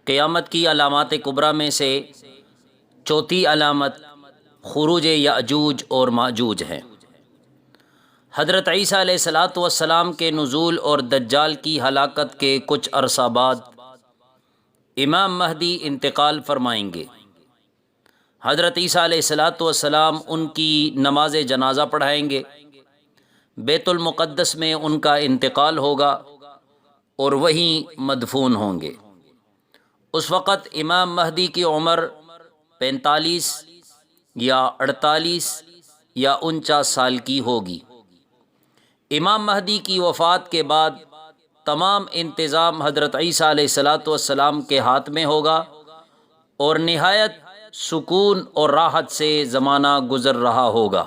قیامت کی علامات کبریٰ میں سے چوتھی علامت خروج یأجوج اور ماجوج ہے۔ حضرت عیسیٰ علیہ السلام کے نزول اور دجال کی ہلاکت کے کچھ عرصہ بعد امام مہدی انتقال فرمائیں گے۔ حضرت عیسیٰ علیہ السلام ان کی نماز جنازہ پڑھائیں گے، بیت المقدس میں ان کا انتقال ہوگا اور وہیں مدفون ہوں گے۔ اس وقت امام مہدی کی عمر 45 یا 48 یا 49 سال کی ہوگی۔ امام مہدی کی وفات کے بعد تمام انتظام حضرت عیسیٰ علیہ السلام کے ہاتھ میں ہوگا اور نہایت سکون اور راحت سے زمانہ گزر رہا ہوگا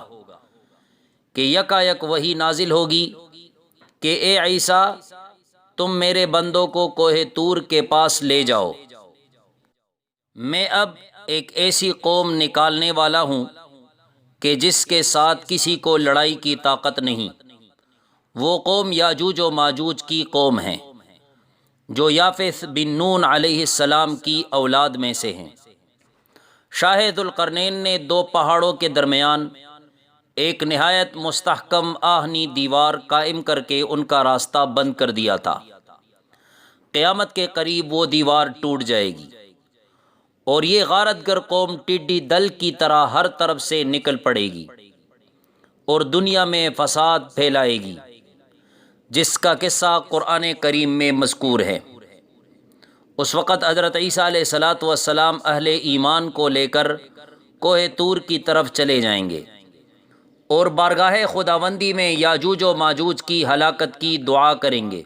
کہ یکایک وحی نازل ہوگی کہ اے عیسیٰ، تم میرے بندوں کو کوہ طور کے پاس لے جاؤ، میں اب ایک ایسی قوم نکالنے والا ہوں کہ جس کے ساتھ کسی کو لڑائی کی طاقت نہیں۔ وہ قوم یاجوج و ماجوج کی قوم ہے جو یافث بن نون علیہ السلام کی اولاد میں سے ہیں۔ شاہ ذوالقرنین نے دو پہاڑوں کے درمیان ایک نہایت مستحکم آہنی دیوار قائم کر کے ان کا راستہ بند کر دیا تھا۔ قیامت کے قریب وہ دیوار ٹوٹ جائے گی اور یہ غارت گر قوم ٹڈی دل کی طرح ہر طرف سے نکل پڑے گی اور دنیا میں فساد پھیلائے گی، جس کا قصہ قرآن کریم میں مذکور ہے۔ اس وقت حضرت عیسیٰ علیہ السلام اہل ایمان کو لے کر کوہ طور کی طرف چلے جائیں گے اور بارگاہ خداوندی میں یاجوج و ماجوج کی ہلاکت کی دعا کریں گے۔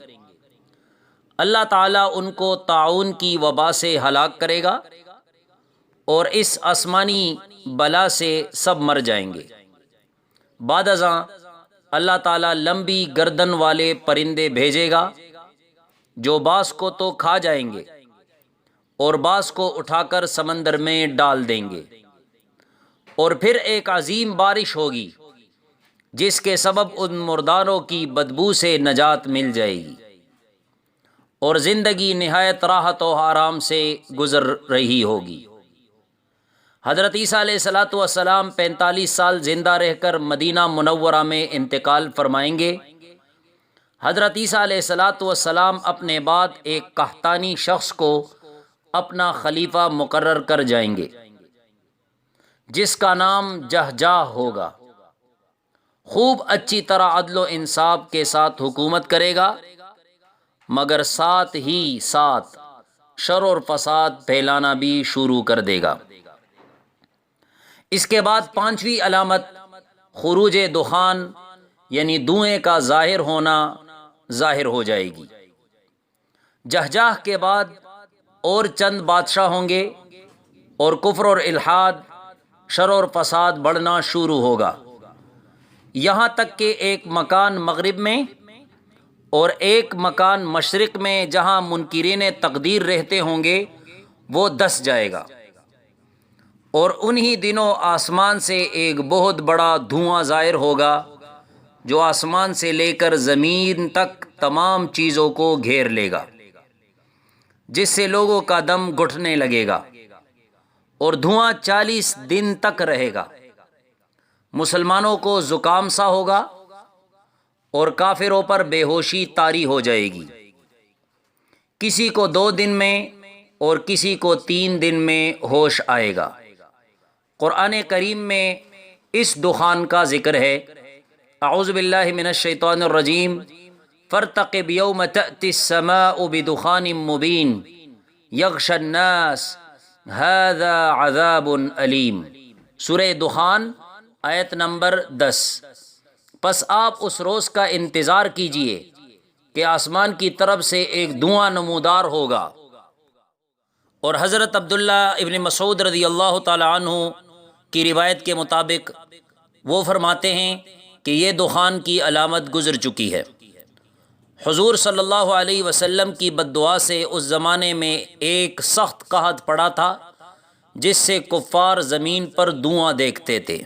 اللہ تعالیٰ ان کو طاعون کی وبا سے ہلاک کرے گا اور اس آسمانی بلا سے سب مر جائیں گے۔ بعد ازاں اللہ تعالیٰ لمبی گردن والے پرندے بھیجے گا جو بعض کو تو کھا جائیں گے اور بعض کو اٹھا کر سمندر میں ڈال دیں گے، اور پھر ایک عظیم بارش ہوگی جس کے سبب ان مرداروں کی بدبو سے نجات مل جائے گی اور زندگی نہایت راحت و آرام سے گزر رہی ہوگی۔ حضرت عیسیٰ علیہ السلام 45 سال زندہ رہ کر مدینہ منورہ میں انتقال فرمائیں گے۔ حضرت عیسیٰ علیہ السلام اپنے بعد ایک قحطانی شخص کو اپنا خلیفہ مقرر کر جائیں گے جس کا نام جہجاہ ہوگا۔ خوب اچھی طرح عدل و انصاف کے ساتھ حکومت کرے گا، مگر ساتھ ہی ساتھ شر اور فساد پھیلانا بھی شروع کر دے گا۔ اس کے بعد پانچویں علامت خروج دخان یعنی دھوئیں کا ظاہر ہونا ظاہر ہو جائے گی۔ جہجاہ کے بعد اور چند بادشاہ ہوں گے اور کفر اور الحاد، شر اور فساد بڑھنا شروع ہوگا، یہاں تک کہ ایک مکان مغرب میں اور ایک مکان مشرق میں جہاں منکرین تقدیر رہتے ہوں گے وہ دس جائے گا، اور انہی دنوں آسمان سے ایک بہت بڑا دھواں ظاہر ہوگا جو آسمان سے لے کر زمین تک تمام چیزوں کو گھیر لے گا، جس سے لوگوں کا دم گھٹنے لگے گا، اور دھواں 40 دن تک رہے گا۔ مسلمانوں کو زکام سا ہوگا اور کافروں پر بے ہوشی طاری ہو جائے گی، کسی کو 2 دن میں اور کسی کو 3 دن میں ہوش آئے گا۔ قرآن کریم میں اس دخان کا ذکر ہے۔ اعوذ باللہ من الشیطان الرجیم، فارتقب یوم تأتی السماء بدخان مبین یغشی الناس ھذا عذاب علیم۔ سورہ دخان آیت نمبر 10۔ پس آپ اس روز کا انتظار کیجئے کہ آسمان کی طرف سے ایک دھواں نمودار ہوگا۔ اور حضرت عبداللہ ابن مسعود رضی اللہ تعالی عنہ کی روایت کے مطابق وہ فرماتے ہیں کہ یہ دخان کی علامت گزر چکی ہے۔ حضور صلی اللہ علیہ وسلم کی بد دعا سے اس زمانے میں ایک سخت قحط پڑا تھا جس سے کفار زمین پر دھواں دیکھتے تھے۔